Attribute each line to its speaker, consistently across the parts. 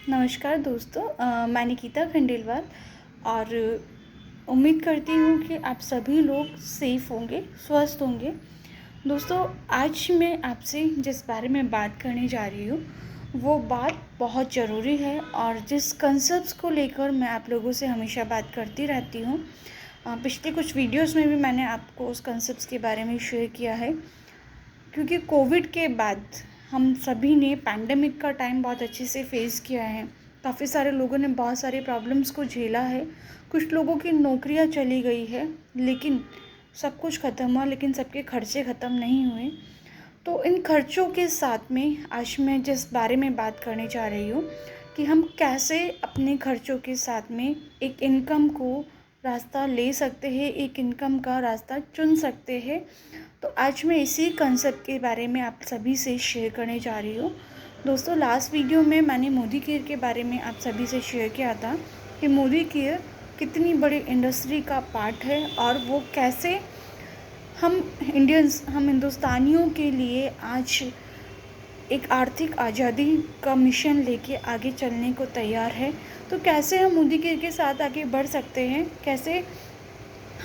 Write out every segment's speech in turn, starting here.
Speaker 1: नमस्कार दोस्तों, मैं निकिता खंडेलवाल और उम्मीद करती हूँ कि आप सभी लोग सेफ़ होंगे, स्वस्थ होंगे। दोस्तों, आज मैं आपसे जिस बारे में बात करने जा रही हूँ, वो बात बहुत ज़रूरी है और जिस कंसेप्ट्स को लेकर मैं आप लोगों से हमेशा बात करती रहती हूँ। पिछले कुछ वीडियोज़ में भी मैंने आपको उस कंसेप्ट्स के बारे में शेयर किया है। क्योंकि कोविड के बाद हम सभी ने पैंडेमिक का टाइम बहुत अच्छे से फेस किया है। काफ़ी सारे लोगों ने बहुत सारी प्रॉब्लम्स को झेला है। कुछ लोगों की नौकरियां चली गई है, लेकिन सब कुछ ख़त्म हुआ, लेकिन सबके खर्चे ख़त्म नहीं हुए। तो इन खर्चों के साथ में आज मैं जिस बारे में बात करने जा रही हूँ कि हम कैसे अपने खर्चों के साथ में एक इनकम को रास्ता ले सकते हैं, एक इनकम का रास्ता चुन सकते हैं। तो आज मैं इसी कंसेप्ट के बारे में आप सभी से शेयर करने जा रही हूँ। दोस्तों, लास्ट वीडियो में मैंने मोदी केयर के बारे में आप सभी से शेयर किया था कि मोदी केयर कितनी बड़ी इंडस्ट्री का पार्ट है और वो कैसे हम हिंदुस्तानियों के लिए आज एक आर्थिक आज़ादी का मिशन लेके आगे चलने को तैयार है। तो कैसे हम मोदी केयर के साथ आगे बढ़ सकते हैं, कैसे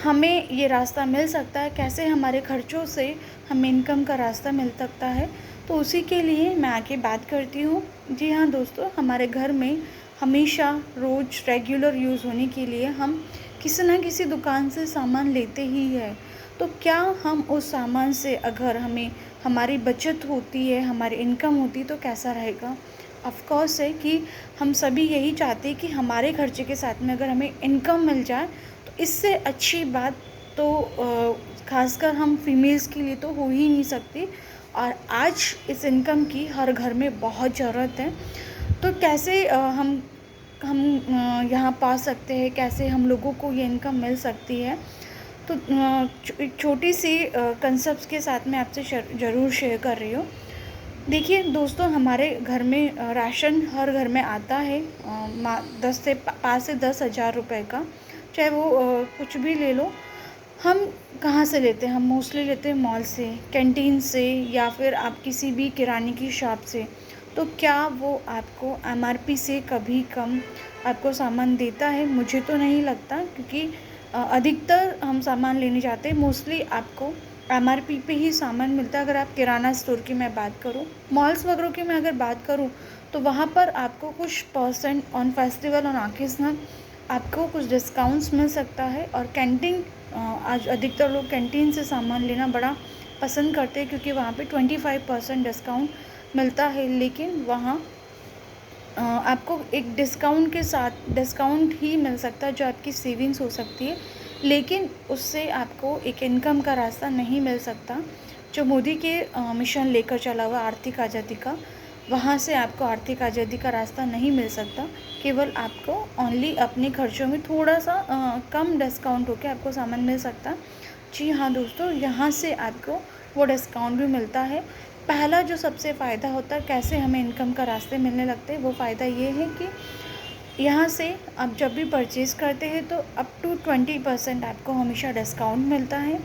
Speaker 1: हमें ये रास्ता मिल सकता है, कैसे हमारे खर्चों से हमें इनकम का रास्ता मिल सकता है, तो उसी के लिए मैं आगे बात करती हूँ। जी हाँ दोस्तों, हमारे घर में हमेशा रोज़ रेगुलर यूज़ होने के लिए हम किसी न किसी दुकान से सामान लेते ही है। तो क्या हम उस सामान से अगर हमें हमारी बचत होती है, हमारी इनकम होती है, तो कैसा रहेगा? ऑफ़ कोर्स है कि हम सभी यही चाहते हैं कि हमारे खर्चे के साथ में अगर हमें इनकम मिल जाए, तो इससे अच्छी बात तो ख़ासकर हम फीमेल्स के लिए तो हो ही नहीं सकती। और आज इस इनकम की हर घर में बहुत ज़रूरत है। तो कैसे हम यहाँ पा सकते हैं, कैसे हम लोगों को ये इनकम मिल सकती है? तो एक छोटी सी कंसेप्ट के साथ में आपसे ज़रूर शेयर कर रही हूँ। देखिए दोस्तों, हमारे घर में राशन हर घर में आता है, 5 से 10 हज़ार रुपये का। चाहे वो कुछ भी ले लो। हम कहाँ से लेते हैं? हम मोस्टली लेते हैं मॉल से, कैंटीन से, या फिर आप किसी भी किराने की शॉप से। तो क्या वो आपको एमआरपी से कभी कम आपको सामान देता है? मुझे तो नहीं लगता, क्योंकि अधिकतर हम सामान लेने जाते हैं, मोस्टली आपको एमआरपी पे ही सामान मिलता है। अगर आप किराना स्टोर की मैं बात करूँ, मॉल्स वगैरह की मैं अगर बात करूँ, तो वहाँ पर आपको कुछ percent on festival on occasional आपको कुछ डिस्काउंट्स मिल सकता है। और कैंटीन, आज अधिकतर लोग कैंटीन से सामान लेना बड़ा पसंद करते हैं, क्योंकि वहाँ पे 25% डिस्काउंट मिलता है। लेकिन वहाँ आपको एक डिस्काउंट के साथ डिस्काउंट ही मिल सकता है, जो आपकी सेविंग्स हो सकती है, लेकिन उससे आपको एक इनकम का रास्ता नहीं मिल सकता। जो मोदी के मिशन लेकर चला हुआ आर्थिक आज़ादी का, वहाँ से आपको आर्थिक आज़ादी का रास्ता नहीं मिल सकता। केवल आपको ओनली अपने खर्चों में थोड़ा सा कम डिस्काउंट होकर आपको सामान मिल सकता। जी हाँ दोस्तों, यहाँ से आपको वो डिस्काउंट भी मिलता है। पहला जो सबसे फ़ायदा होता है, कैसे हमें इनकम का रास्ते मिलने लगते हैं, वो फ़ायदा ये है कि यहाँ से आप जब भी परचेज़ करते हैं तो अप टू 20% आपको हमेशा डिस्काउंट मिलता है।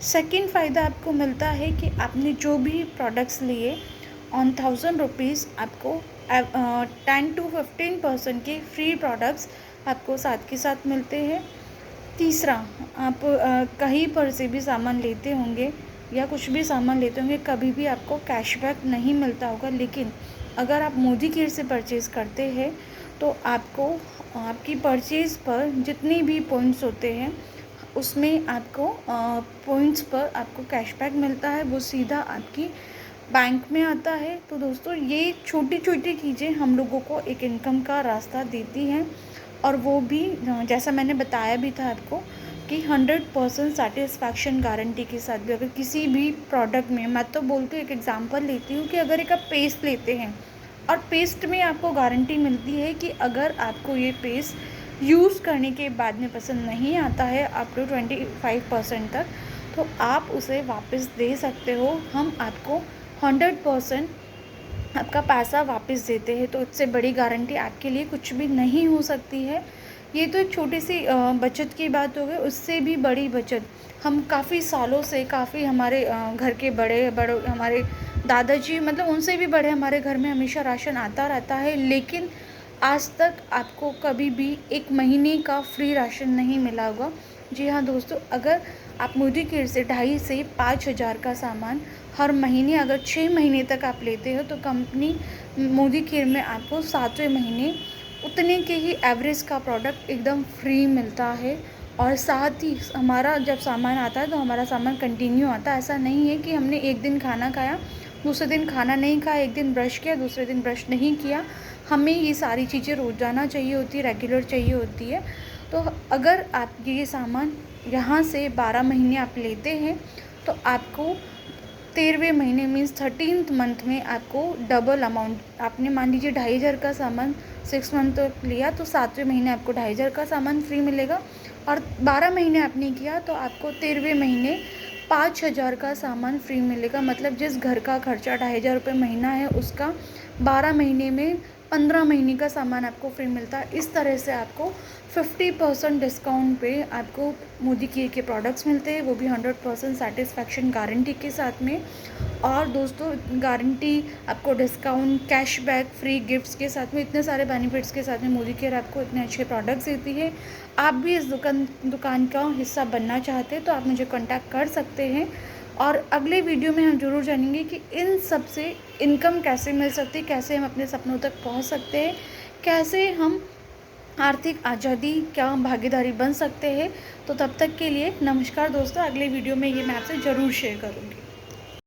Speaker 1: सेकंड फ़ायदा आपको मिलता है कि आपने जो भी प्रोडक्ट्स लिए, ऑन 1000 रुपीज़ आपको 10 to 15% के फ्री प्रोडक्ट्स आपको साथ के साथ मिलते हैं। तीसरा, आप कहीं पर से भी सामान लेते होंगे या कुछ भी सामान लेते होंगे, कभी भी आपको कैशबैक नहीं मिलता होगा। लेकिन अगर आप मोदी केयर से परचेज़ करते हैं, तो आपको आपकी परचेज़ पर जितने भी पॉइंट्स होते हैं, उसमें आपको पॉइंट्स पर आपको कैशबैक मिलता है, वो सीधा आपकी बैंक में आता है। तो दोस्तों, ये छोटी छोटी चीज़ें हम लोगों को एक इनकम का रास्ता देती हैं। और वो भी जैसा मैंने बताया भी था आपको कि 100% सेटिस्फैक्शन गारंटी के साथ भी, अगर किसी भी प्रोडक्ट में, मैं तो बोलती हूँ, एक एग्जांपल लेती हूँ कि अगर एक आप पेस्ट लेते हैं और पेस्ट में आपको गारंटी मिलती है कि अगर आपको ये पेस्ट यूज़ करने के बाद में पसंद नहीं आता है अप टू 25% तक, तो आप उसे वापस दे सकते हो। हम आपको 100% आपका पैसा वापस देते हैं। तो इससे बड़ी गारंटी आपके लिए कुछ भी नहीं हो सकती है। ये तो एक छोटी सी बचत की बात हो गई। उससे भी बड़ी बचत, हम काफ़ी सालों से, काफ़ी हमारे घर के बड़े हमारे दादाजी, मतलब उनसे भी बड़े, हमारे घर में हमेशा राशन आता रहता है। लेकिन आज तक आपको कभी भी 1 महीने का फ्री राशन नहीं मिला होगा। जी हाँ दोस्तों, अगर आप मोदी केयर से 2.5 से 5,000 का सामान हर महीने अगर 6 महीने तक आप लेते हो तो कंपनी मोदी केयर में आपको 7वें महीने उतने के ही एवरेज का प्रोडक्ट एकदम फ्री मिलता है। और साथ ही हमारा जब सामान आता है तो हमारा सामान कंटिन्यू आता है। ऐसा नहीं है कि हमने एक दिन खाना खाया, दूसरे दिन खाना नहीं खाया, एक दिन ब्रश किया, दूसरे दिन ब्रश नहीं किया। हमें ये सारी चीज़ें रोज़ाना चाहिए होती है, रेगुलर चाहिए होती है। तो अगर आप ये सामान यहाँ से 12 महीने आप लेते हैं तो आपको 13वें महीने मीन्स 13th मंथ में आपको डबल अमाउंट, आपने मान लीजिए 2,500 का सामान 6 मंथ तक लिया तो 7वें महीने आपको 2,500 का सामान फ्री मिलेगा। और 12 महीने आपने किया तो आपको 13वें महीने 5,000 का सामान फ्री मिलेगा। मतलब जिस घर का खर्चा 2,500 रुपये महीना है उसका 12 महीने में 15 महीने का सामान आपको फ्री मिलता है। इस तरह से आपको 50% डिस्काउंट पे आपको मोदी केयर के प्रोडक्ट्स मिलते हैं, वो भी 100% सेटिस्फैक्शन गारंटी के साथ में। और दोस्तों गारंटी, आपको डिस्काउंट, कैशबैक, फ्री गिफ्ट्स के साथ में, इतने सारे बेनिफिट्स के साथ में मोदी केयर आपको इतने अच्छे प्रोडक्ट्स देती है। आप भी इस दुकान का हिस्सा बनना चाहते हैं तो आप मुझे कॉन्टैक्ट कर सकते हैं। और अगले वीडियो में हम ज़रूर जानेंगे कि इन सब से इनकम कैसे मिल सकती है, कैसे हम अपने सपनों तक पहुंच सकते हैं, कैसे हम आर्थिक आज़ादी क्या भागीदारी बन सकते हैं। तो तब तक के लिए नमस्कार दोस्तों, अगले वीडियो में ये मैं आपसे ज़रूर शेयर करूँगी।